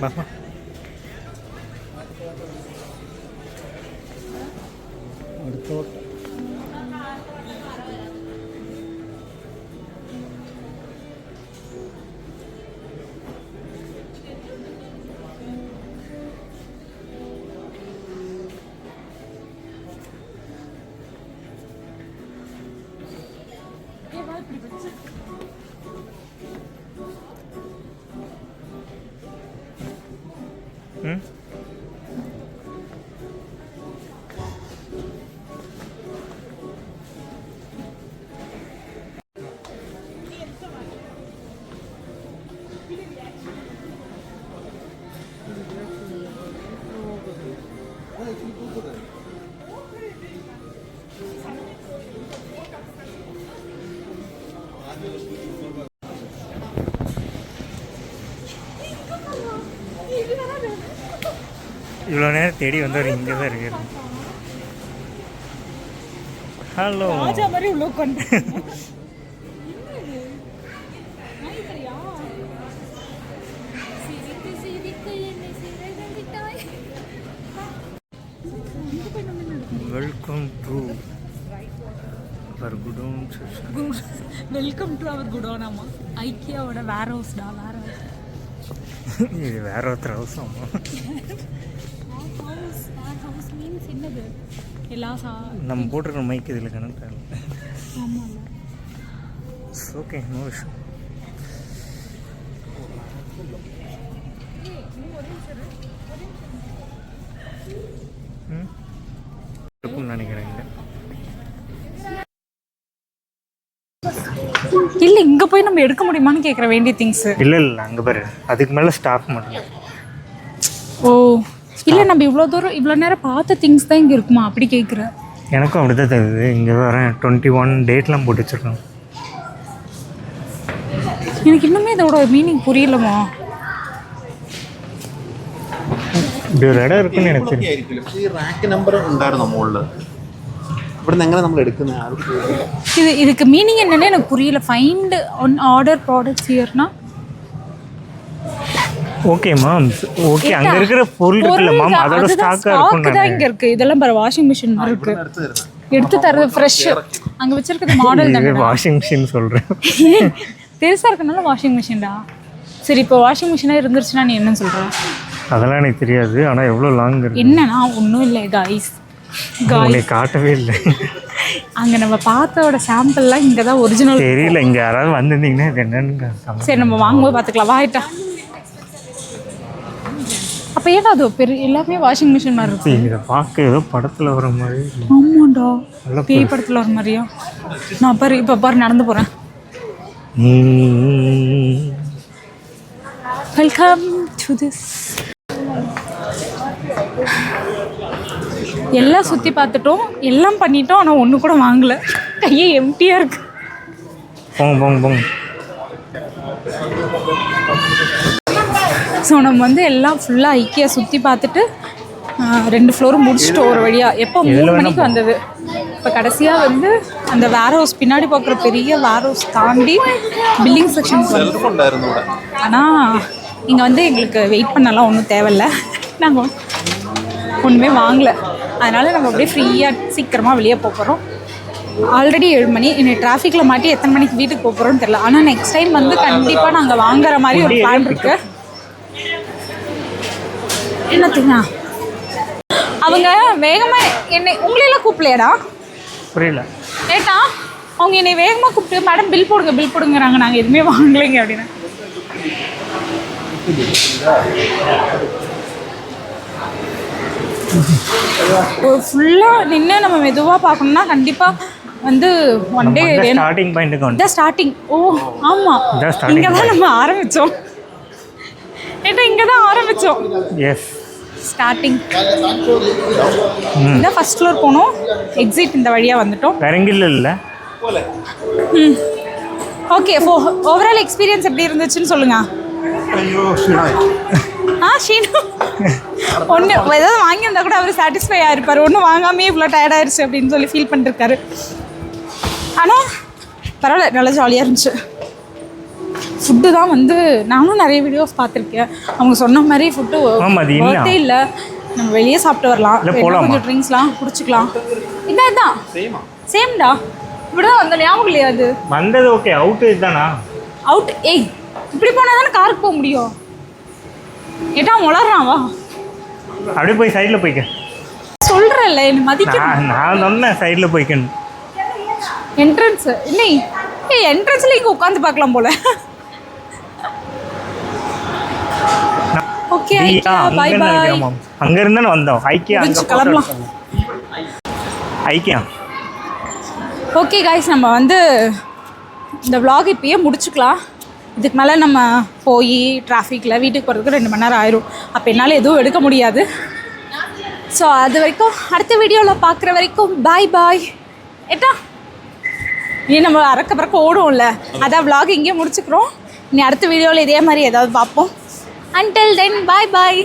பாப்பா அடுத்த இவ்வளோ நேரம் தேடி வந்தவர் இங்கே தான் இருக்கிறது. ஹலோ மாதிரி இவ்வளோ கொண்டு welcome to our godown. Welcome to our godown. ஆமாம், ஐக்கியாவோட வேர் ஹவுஸ்டா. வேர் ஹவுஸ் இது வேற ஒருத்தர் ஹவுஸ். ஆமாம், என்னது எல்லாம் நம்ம போட்டிருக்கிற மைக் இதில் கனெக்ட் ஆகல. ஆமாம், ஓகே, நோ இஷ்யூ. நினைக்கிறேன் இல்ல இங்க போய் நம்ம எடுக்க முடியுமான்னு கேட்குற வேண்டிய திங்ஸ். இல்ல இல்ல அங்க பாரு, அதுக்கு மேல ஸ்டாக் மட்டும். ஓ இல்லை, நம்ம இவ்வளோ தூரம் இவ்வளோ நேரம் பார்த்த திங்ஸ் தான் இங்கே இருக்குமா அப்படி கேட்குற? எனக்கும் அப்படி தான் தெரியுது. இங்கே வர 21 டேட்லாம் போட்டு வச்சுருக்கோம். எனக்கு இன்னுமே இதோட மீனிங் புரியலமா. இப்படி ஒரு இடம் இருக்குன்னு எனக்கு தெரியும். இதுக்கு மீனிங் என்னன்னு எனக்கு புரியல. ஃபைண்ட் ஒன் ஆர்டர் ப்ராடக்ட்ஸ் ஹியர்னா ஓகே மேம், ஓகே. அங்க இருக்கிற பொருள் இருக்குல்ல மேம், அதோட ஸ்டாக்கா இருக்கும் தான் இங்க இருக்கு. இதெல்லாம் பாரு, வாஷிங் மிஷின் மாதிரி இருக்கு. எடுத்து தரது ஃப்ரெஷ். அங்க வச்சிருக்கிறது மாடல் தான். வாஷிங் மிஷின் சொல்றேன். பெருசா இருக்கனால வாஷிங் மிஷின்டா. சரி, இப்போ வாஷிங் மிஷினா இருந்துருச்சுன்னா நீ என்ன சொல்ற? அதெல்லாம் எனக்கு தெரியாது. ஆனா எவ்வளவு லாங் இருக்கு என்னன்னா ஒன்றும் இல்லை காய்ஸ். காட்டவே இல்லை. அங்க நம்ம பார்த்தோட சாம்பிள்லாம் இங்க தான் ஒரிஜினல். தெரியல, இங்க யாராவது வந்திருந்தீங்கன்னா இது என்னன்னு. சரி, நம்ம வாங்கும்போது பார்த்துக்கலாம். வாயிட்டா. அப்போ ஏன்னா அது பெரிய எல்லாமே வாஷிங் மிஷின் மாதிரி இருக்கு. இதை பார்க்க ஏதோ படத்தில் வர மாதிரி. ஆமாண்டா, பேய் படத்தில் வர மாதிரியா? நான் பாரு, இப்போ பாரு நடந்து போகிறேன். Welcome to this. எல்லாம் சுற்றி பார்த்துட்டோம், எல்லாம் பண்ணிட்டோம். ஆனால் ஒன்று கூட வாங்கலை. கையே எம்டியாக இருக்கு. போங்க போங்க போங்க. ஸோ நம்ம வந்து எல்லாம் ஃபுல்லாக ஐக்கியா சுற்றி பார்த்துட்டு 2 ஃப்ளோரும் முடிச்சுட்டு ஒரு வழியாக எப்போ 3 மணிக்கு வந்தது. இப்போ கடைசியாக வந்து அந்த வேர் ஹவுஸ் பின்னாடி பார்க்குற பெரிய வேர் ஹவுஸ் தாண்டி பில்லிங் செக்ஷனுக்கு வந்து. ஆனால் இங்கே வந்து எங்களுக்கு வெயிட் பண்ணலாம் ஒன்றும் தேவையில்லை. நாங்கள் ஒன்றுமே வாங்கலை. அதனால் நம்ம அப்படியே ஃப்ரீயாக சீக்கிரமாக வெளியே போகிறோம். ஆல்ரெடி 7 மணி. இன்னைக்கு டிராஃபிக்கில் மாட்டி எத்தனை மணிக்கு வீட்டுக்கு போகிறோன்னு தெரியல. ஆனால் நெக்ஸ்ட் டைம் வந்து கண்டிப்பாக நாங்கள் வாங்குற மாதிரி ஒரு பிளான் இருக்குது. என்னத்துங்க அவங்க வேகமாக என்னை உங்களெல்லாம் கூப்பிடலையாடா? புரியல. கேட்டா அவங்க என்னை வேகமாக கூப்பிட்டு மேடம் பில் போடுங்க பில் போடுங்கிறாங்க. நாங்கள் எதுவுமே வாங்கலைங்க அப்படின்னு. ஃபுல்லாக நின்று நம்ம மெதுவாக பார்க்கணுன்னா கண்டிப்பாக வந்து ஒன் டே ஸ்டார்டிங் பாயிண்ட்டுக்கு வந்து ஸ்டார்டிங். ஓ ஆமாம், இங்கே தான் நம்ம ஆரம்பித்தோம். ஏட்டா இங்கே தான் ஆரம்பித்தோம். Yes, starting. இதான் ஃபர்ஸ்ட் ஃப்ளோர் போனோம். எக்ஸிட் இந்த வழியாக வந்துட்டோம். வேற எங்கேயும் இல்லை. ஓகே, ஓவரால் எக்ஸ்பீரியன்ஸ் எப்படி இருந்துச்சுன்னு சொல்லுங்கள். ஷீனு ஒன்று ஏதாவது வாங்கியிருந்தா கூட அவர் சாட்டிஸ்ஃபை ஆகிருப்பார். ஒன்றும் வாங்காமே இவ்வளோ டயர்டாயிருச்சு அப்படின்னு சொல்லி ஃபீல் பண்ணிருக்காரு. ஆனால் பரவாயில்ல, நல்லா ஜாலியாக இருந்துச்சு. ஃபுட்டு தான் வந்து நானும் நிறைய வீடியோஸ் பார்த்துருக்கேன். அவங்க சொன்ன மாதிரி ஃபுட்டு ஒர்த்தே இல்லை. நம்ம வெளியே சாப்பிட்டு வரலாம், கொஞ்சம் ட்ரிங்க்ஸ்லாம் குடிச்சிக்கலாம். இதான் சேம்டா. இப்படி தான் வந்தோம், ஞாபகம் இல்லையா? அது வந்தது ஓகே, அவுட் இதுதானா? அவுட். ஏய், இப்படி போனால் தானே காருக்கு போக முடியும். ஏட்டா வளர்றான், வா அப்படியே போய் சைடில் போய்க்க சொல்கிறேன்ல, என்ன மதிக்க. நான் சொன்னேன் சைடில் போய்க்கன்னு. என்ட்ரன்ஸ் இல்லை, என்ட்ரன்ஸ்ல இங்கே உட்காந்து பார்க்கலாம் போல. Okay, bye bye. அங்க இருந்தானே வந்தோம். ஐக்கியா கிளம்பலாம். ஐக்கியா. ஓகே காய்ஸ், நம்ம வந்து இந்த vlog இப்பயே முடிச்சுக்கலாம். இதுக்கு மேலே நம்ம போய் டிராஃபிக்கில் வீட்டுக்கு போகிறதுக்கு 2 மணி நேரம் ஆயிரும். அப்போ என்னால் எதுவும் எடுக்க முடியாது. ஸோ அது வரைக்கும் அடுத்த வீடியோவில் பார்க்குற வரைக்கும் பாய் பாய். ஏட்டா நீ நம்ம அறக்க பறக்க ஓடுவோம்ல, அதான் vlog இங்கேயே முடிச்சுக்கிறோம். இனி அடுத்த வீடியோவில் இதே மாதிரி ஏதாவது பார்ப்போம். Until then, bye bye.